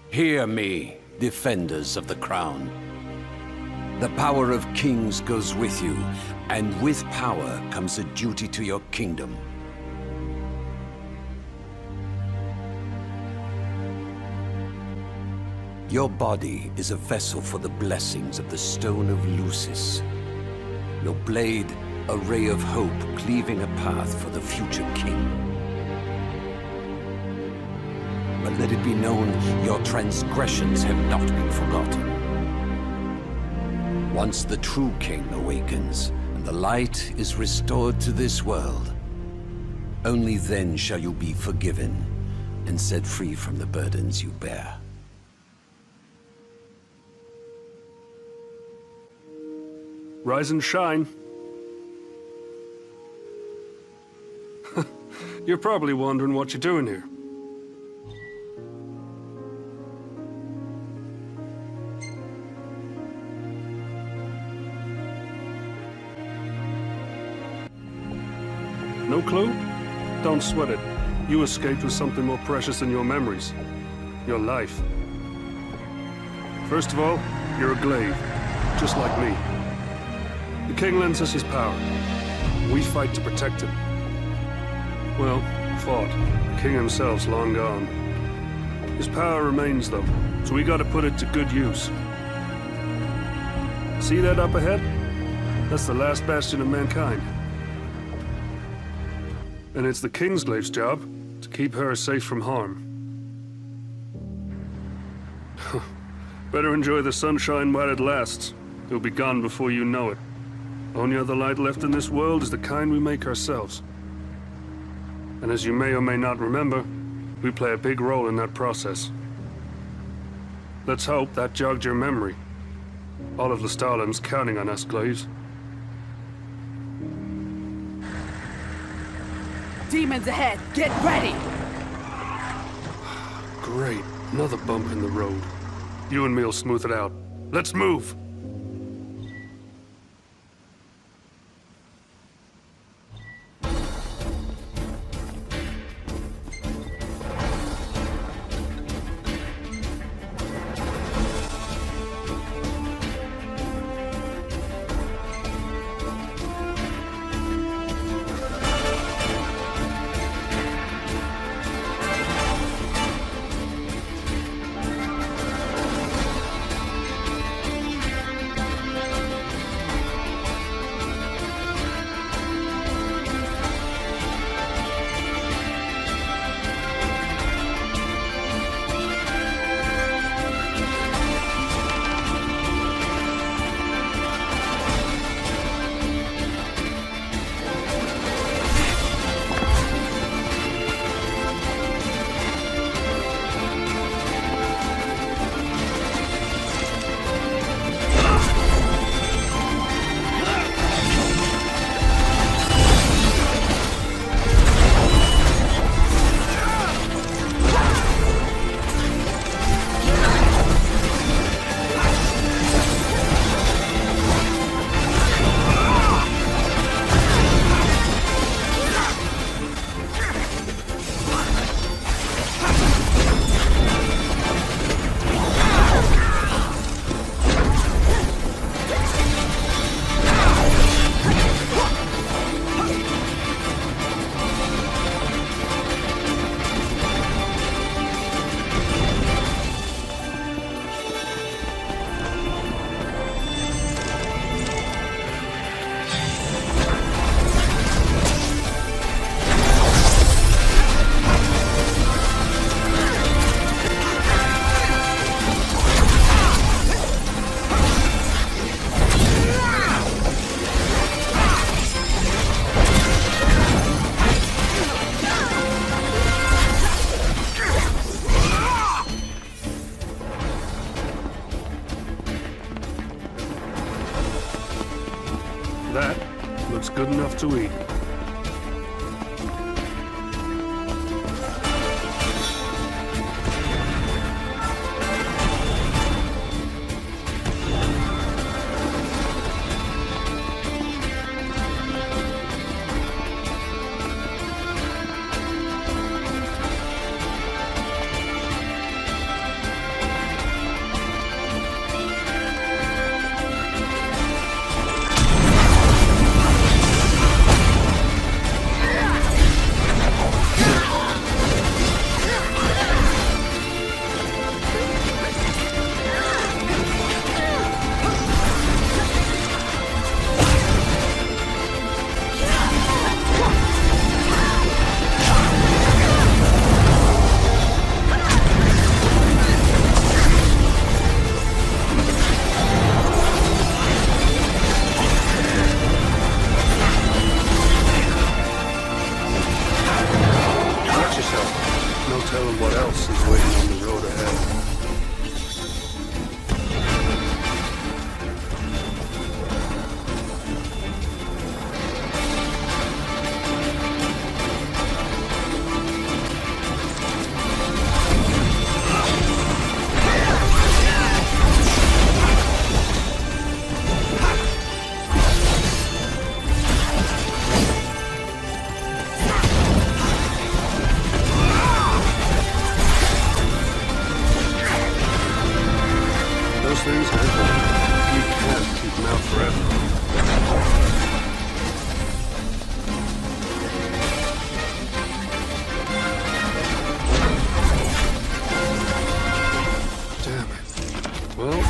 Hear me, defenders of the crown. The power of kings goes with you, and with power comes a duty to your kingdom. Your body is a vessel for the blessings of the Stone of Lucis. Your blade, a ray of hope cleaving a path for the future king. But let it be known, your transgressions have not been forgotten. Once the true king awakens, and the light is restored to this world, only then shall you be forgiven, and set free from the burdens you bear. Rise and shine. You're probably wondering what you're doing here. No clue? Don't sweat it. You escaped with something more precious than your memories. Your life. First of all, you're a glaive, just like me. The king lends us his power. We fight to protect him. Well, fought. The king himself's long gone. His power remains, though, so we gotta put it to good use. See that up ahead? That's the last bastion of mankind. And it's the Kingsglaive's job to keep her safe from harm. Better enjoy the sunshine while it lasts. It'll be gone before you know it. Only other light left in this world is the kind we make ourselves. And as you may or may not remember, we play a big role in that process. Let's hope that jogged your memory. All of Lestalen's counting on us, Glaives. Demons ahead! Get ready! Great. Another bump in the road. You and me'll smooth it out. Let's move! That looks good enough to eat. what else is waiting on the road ahead. Things are important. We can't keep them out forever. Damn it. Well, it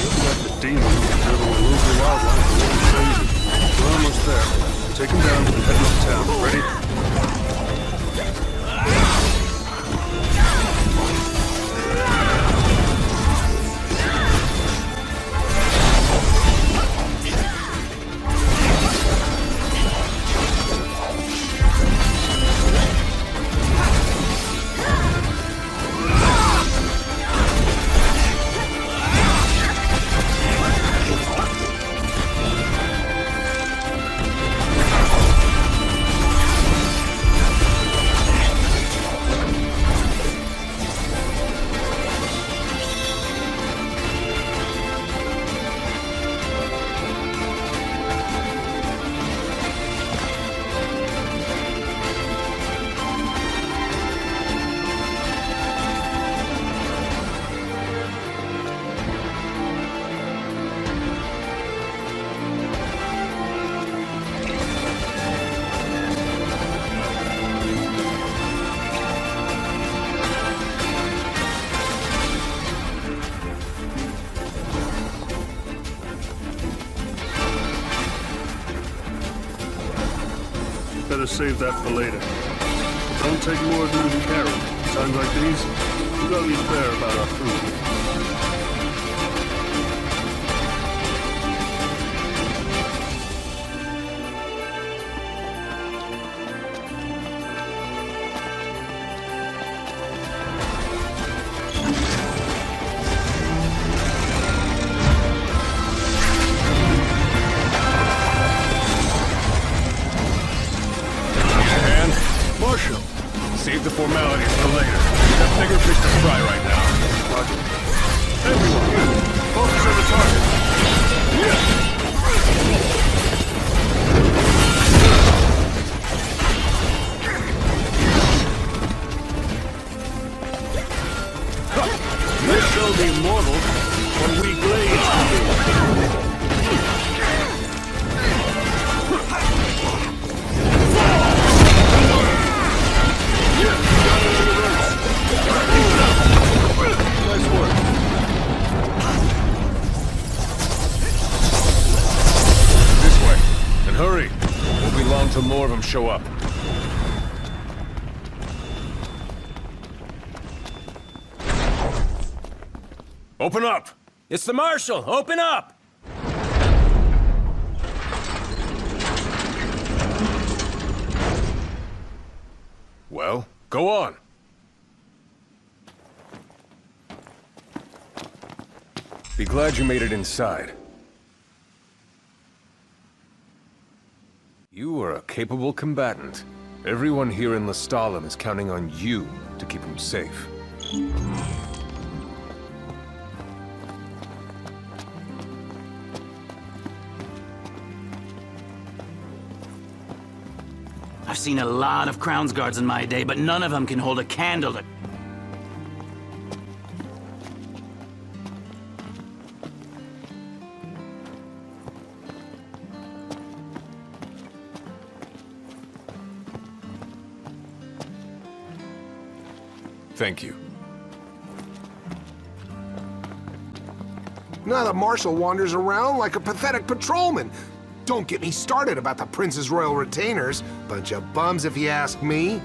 looks like the demons are driven a local wildlife a little crazy. We're almost there. Take him down and head into town. Ready? Better save that for later. Don't take more than you can carry. Times like these, we gotta be fair about our food. Save the formalities for later. We have bigger fish to fry right now. Roger. Everyone, focus on the target. This shall be mortal when we blaze. Nice work. This way. And hurry. Won't be long till more of them show up. Open up! It's the Marshal! Open up! Well, go on. Be glad you made it inside. You are a capable combatant. Everyone here in Lestalem is counting on you to keep them safe. I've seen a lot of Crown's Guards in my day, but none of them can hold a candle to... Thank you. Now the Marshal wanders around like a pathetic patrolman. Don't get me started about the Prince's Royal Retainers. Bunch of bums, if you ask me.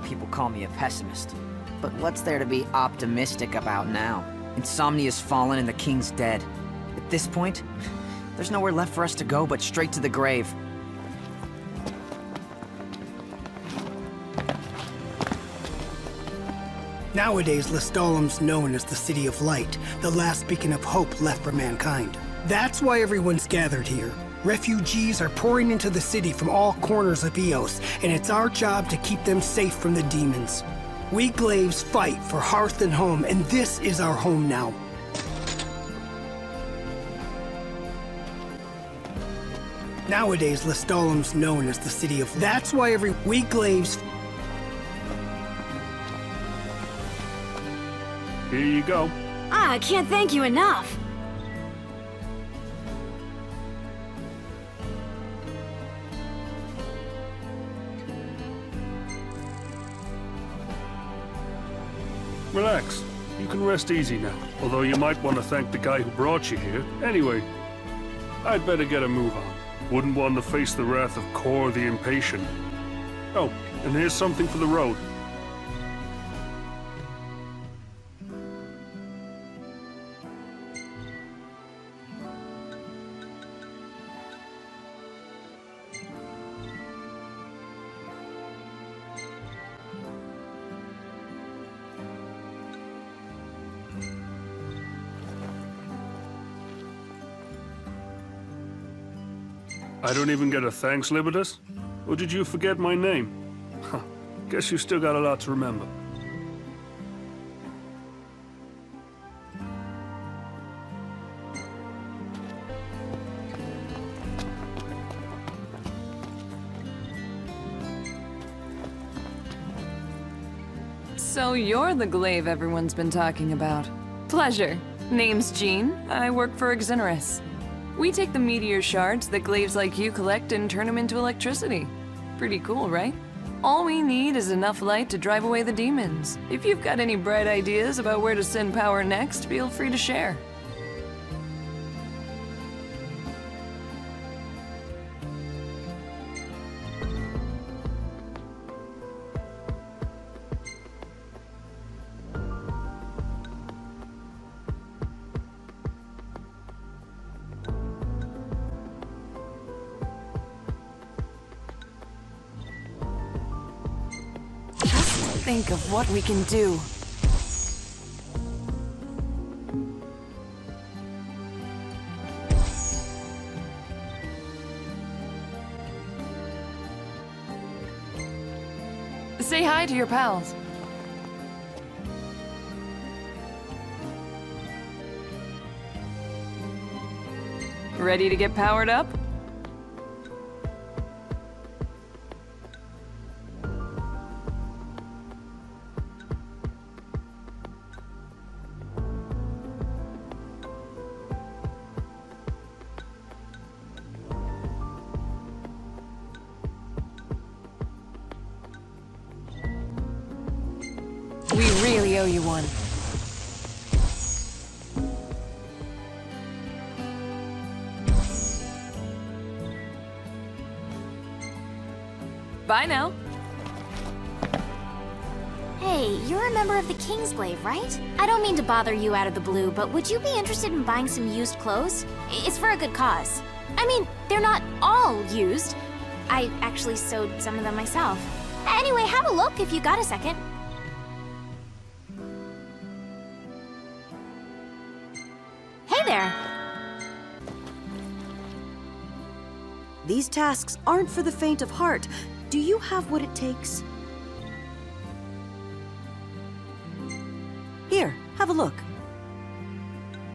People call me a pessimist. But what's there to be optimistic about now? Insomnia's fallen and the King's dead. At this point, there's nowhere left for us to go but straight to the grave. Nowadays, Lestalum's known as the City of Light, the last beacon of hope left for mankind. That's why everyone's gathered here. Refugees are pouring into the city from all corners of Eos, and it's our job to keep them safe from the demons. We Glaives fight for hearth and home, and this is our home now. Nowadays, Lestalum's known as the City of... That's why we Glaives... Here you go. I can't thank you enough. Relax. You can rest easy now. Although you might want to thank the guy who brought you here. Anyway, I'd better get a move on. Wouldn't want to face the wrath of Kor the Impatient. Oh, and here's something for the road. I don't even get a thanks, Libertas? Or did you forget my name? Huh. Guess you still got a lot to remember. So you're the glaive everyone's been talking about. Pleasure. Name's Jean. I work for Exonerus. We take the meteor shards that glaives like you collect and turn them into electricity. Pretty cool, right? All we need is enough light to drive away the demons. If you've got any bright ideas about where to send power next, feel free to share. Think of what we can do. Say hi to your pals. Ready to get powered up? We really owe you one. Bye now. Hey, you're a member of the Kingsglaive, right? I don't mean to bother you out of the blue, but would you be interested in buying some used clothes? It's for a good cause. I mean, they're not all used. I actually sewed some of them myself. Anyway, have a look if you got a second. Hey there! These tasks aren't for the faint of heart. Do you have what it takes? Here, have a look.